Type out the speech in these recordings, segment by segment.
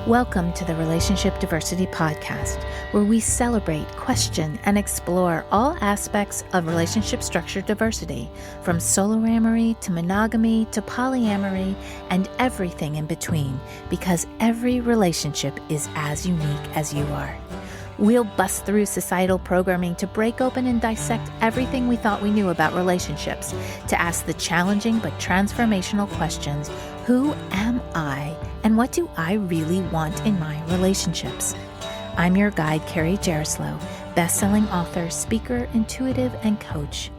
Welcome to the Relationship Diversity Podcast, where we celebrate, question, and explore all aspects of relationship structure diversity, from soloamory to monogamy to polyamory and everything in between, because every relationship is as unique as you are. We'll bust through societal programming to break open and dissect everything we thought we knew about relationships, to ask the challenging but transformational questions: who am I, and what do I really want in my relationships? I'm your guide, Carrie Jaroslaw, best-selling author, speaker, intuitive, and coach.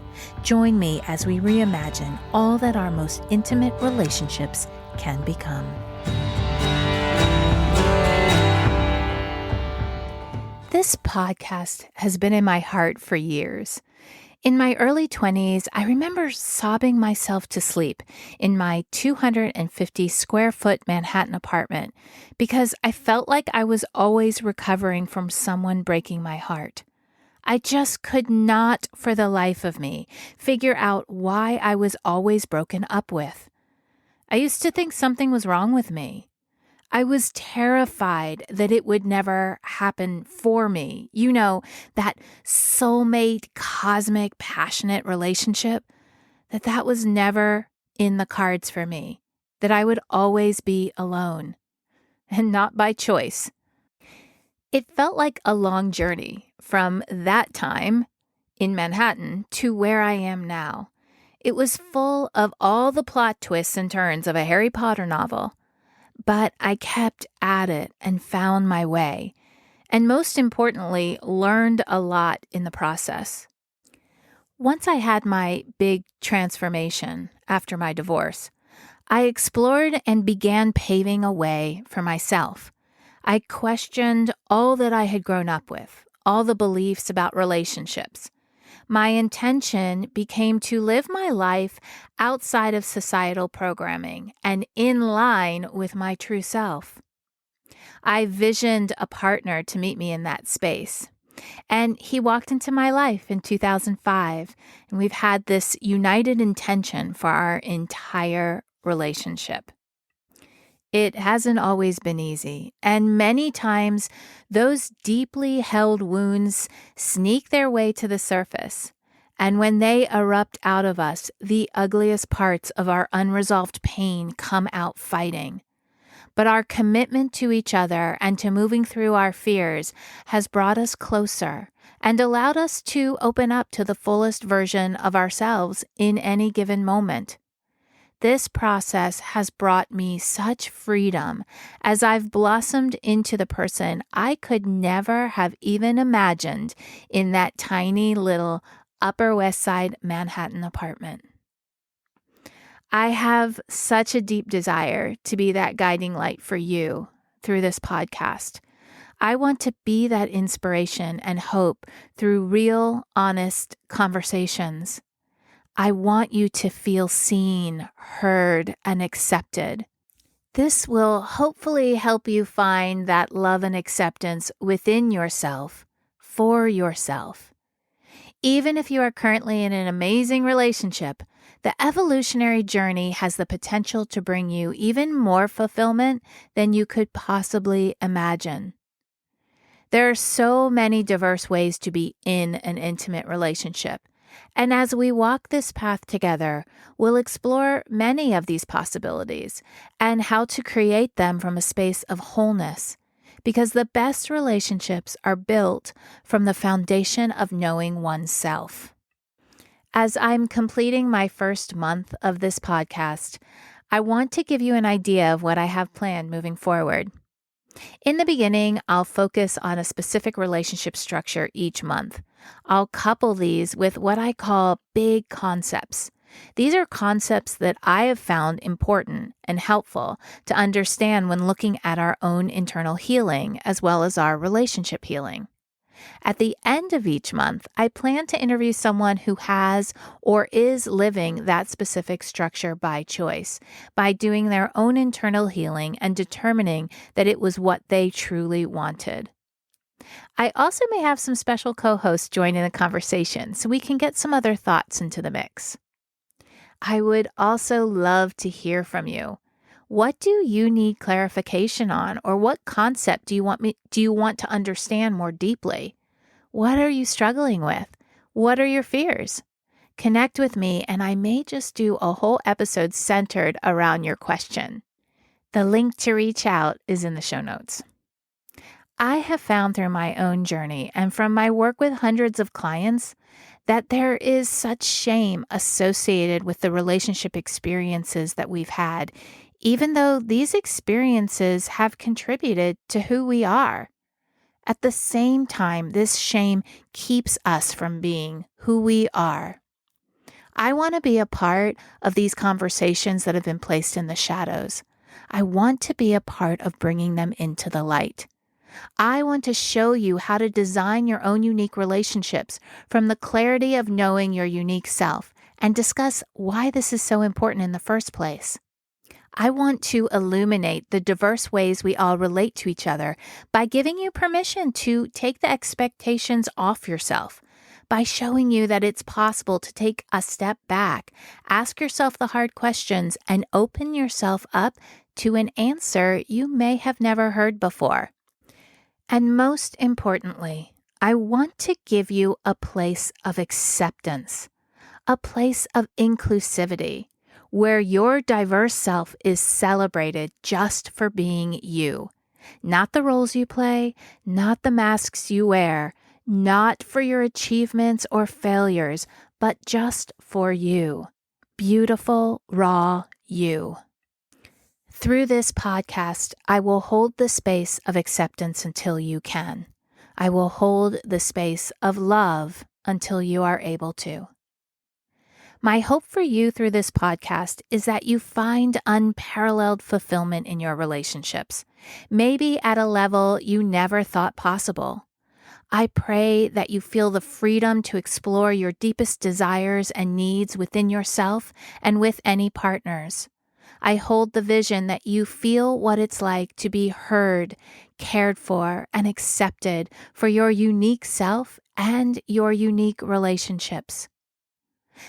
Join me as we reimagine all that our most intimate relationships can become. This podcast has been in my heart for years. In my early 20s, I remember sobbing myself to sleep in my 250 square foot Manhattan apartment because I felt like I was always recovering from someone breaking my heart. I just could not, for the life of me, figure out why I was always broken up with. I used to think something was wrong with me. I was terrified that it would never happen for me. You know, that soulmate, cosmic, passionate relationship, that was never in the cards for me, that I would always be alone, and not by choice. It felt like a long journey from that time in Manhattan to where I am now. It was full of all the plot twists and turns of a Harry Potter novel. But I kept at it and found my way, and most importantly, learned a lot in the process. Once I had my big transformation after my divorce, I explored and began paving a way for myself. I questioned all that I had grown up with, all the beliefs about relationships. My intention became to live my life outside of societal programming and in line with my true self. I visioned a partner to meet me in that space, and he walked into my life in 2005, and we've had this united intention for our entire relationship. It hasn't always been easy, and many times those deeply held wounds sneak their way to the surface. And when they erupt out of us, the ugliest parts of our unresolved pain come out fighting. But our commitment to each other and to moving through our fears has brought us closer and allowed us to open up to the fullest version of ourselves in any given moment. This process has brought me such freedom as I've blossomed into the person I could never have even imagined in that tiny little Upper West Side Manhattan apartment. I have such a deep desire to be that guiding light for you through this podcast. I want to be that inspiration and hope through real, honest conversations. I want you to feel seen, heard, and accepted. This will hopefully help you find that love and acceptance within yourself, for yourself. Even if you are currently in an amazing relationship, the evolutionary journey has the potential to bring you even more fulfillment than you could possibly imagine. There are so many diverse ways to be in an intimate relationship. And as we walk this path together, we'll explore many of these possibilities and how to create them from a space of wholeness, because the best relationships are built from the foundation of knowing oneself. As I'm completing my first month of this podcast, I want to give you an idea of what I have planned moving forward. In the beginning, I'll focus on a specific relationship structure each month. I'll couple these with what I call big concepts. These are concepts that I have found important and helpful to understand when looking at our own internal healing as well as our relationship healing. At the end of each month, I plan to interview someone who has or is living that specific structure by choice, by doing their own internal healing and determining that it was what they truly wanted. I also may have some special co-hosts join in the conversation so we can get some other thoughts into the mix. I would also love to hear from you. What do you need clarification on, or what concept do you want to understand more deeply? What are you struggling with? What are your fears? Connect with me, and I may just do a whole episode centered around your question. The link to reach out is in the show notes. I have found through my own journey and from my work with hundreds of clients that there is such shame associated with the relationship experiences that we've had, even though these experiences have contributed to who we are. At the same time, this shame keeps us from being who we are. I want to be a part of these conversations that have been placed in the shadows. I want to be a part of bringing them into the light. I want to show you how to design your own unique relationships from the clarity of knowing your unique self and discuss why this is so important in the first place. I want to illuminate the diverse ways we all relate to each other by giving you permission to take the expectations off yourself, by showing you that it's possible to take a step back, ask yourself the hard questions, and open yourself up to an answer you may have never heard before. And most importantly, I want to give you a place of acceptance, a place of inclusivity, where your diverse self is celebrated just for being you. Not the roles you play, not the masks you wear, not for your achievements or failures, but just for you. Beautiful, raw you. Through this podcast, I will hold the space of acceptance until you can. I will hold the space of love until you are able to. My hope for you through this podcast is that you find unparalleled fulfillment in your relationships, maybe at a level you never thought possible. I pray that you feel the freedom to explore your deepest desires and needs within yourself and with any partners. I hold the vision that you feel what it's like to be heard, cared for, and accepted for your unique self and your unique relationships.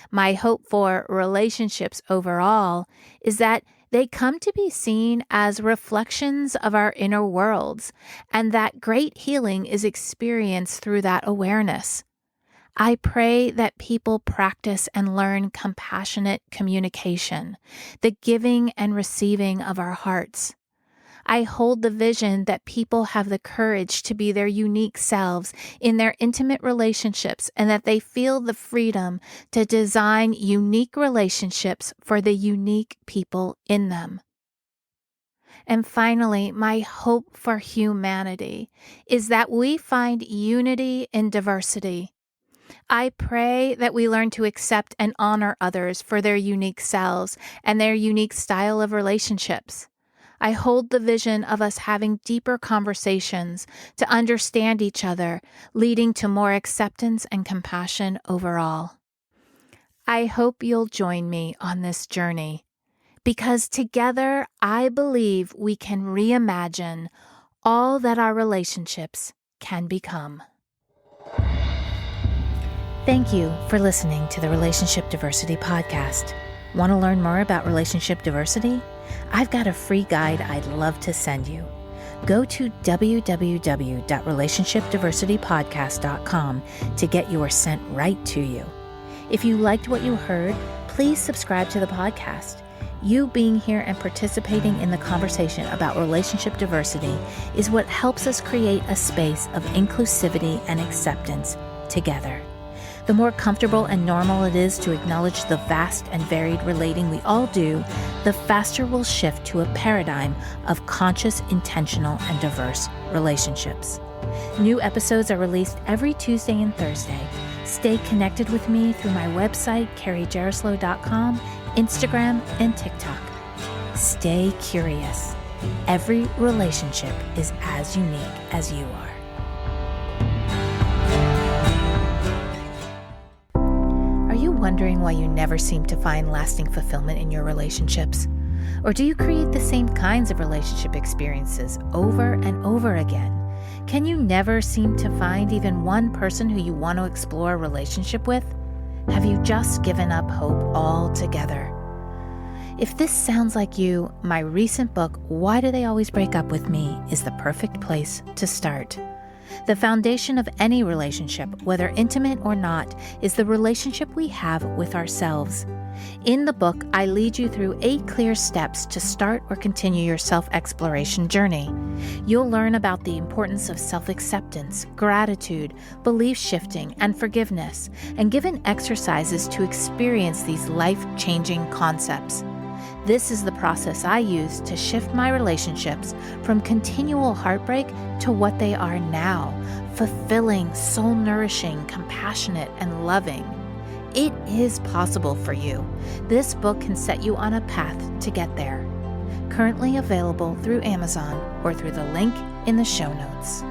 My hope for relationships overall is that they come to be seen as reflections of our inner worlds, and that great healing is experienced through that awareness. I pray that people practice and learn compassionate communication, the giving and receiving of our hearts. I hold the vision that people have the courage to be their unique selves in their intimate relationships, and that they feel the freedom to design unique relationships for the unique people in them. And finally, my hope for humanity is that we find unity in diversity. I pray that we learn to accept and honor others for their unique selves and their unique style of relationships. I hold the vision of us having deeper conversations to understand each other, leading to more acceptance and compassion overall. I hope you'll join me on this journey, because together I believe we can reimagine all that our relationships can become. Thank you for listening to the Relationship Diversity Podcast. Want to learn more about relationship diversity? I've got a free guide I'd love to send you. Go to www.relationshipdiversitypodcast.com to get yours sent right to you. If you liked what you heard, please subscribe to the podcast. You being here and participating in the conversation about relationship diversity is what helps us create a space of inclusivity and acceptance together. The more comfortable and normal it is to acknowledge the vast and varied relating we all do, the faster we'll shift to a paradigm of conscious, intentional, and diverse relationships. New episodes are released every Tuesday and Thursday. Stay connected with me through my website, carriejaroslow.com, Instagram, and TikTok. Stay curious. Every relationship is as unique as you are. Are you wondering why you never seem to find lasting fulfillment in your relationships? Or do you create the same kinds of relationship experiences over and over again? Can you never seem to find even one person who you want to explore a relationship with? Have you just given up hope altogether? If this sounds like you, my recent book, Why Do They Always Break Up With Me, is the perfect place to start. The foundation of any relationship, whether intimate or not, is the relationship we have with ourselves. In the book, I lead you through 8 clear steps to start or continue your self-exploration journey. You'll learn about the importance of self-acceptance, gratitude, belief shifting, and forgiveness, and given exercises to experience these life-changing concepts. This is the process I use to shift my relationships from continual heartbreak to what they are now, fulfilling, soul-nourishing, compassionate, and loving. It is possible for you. This book can set you on a path to get there. Currently available through Amazon or through the link in the show notes.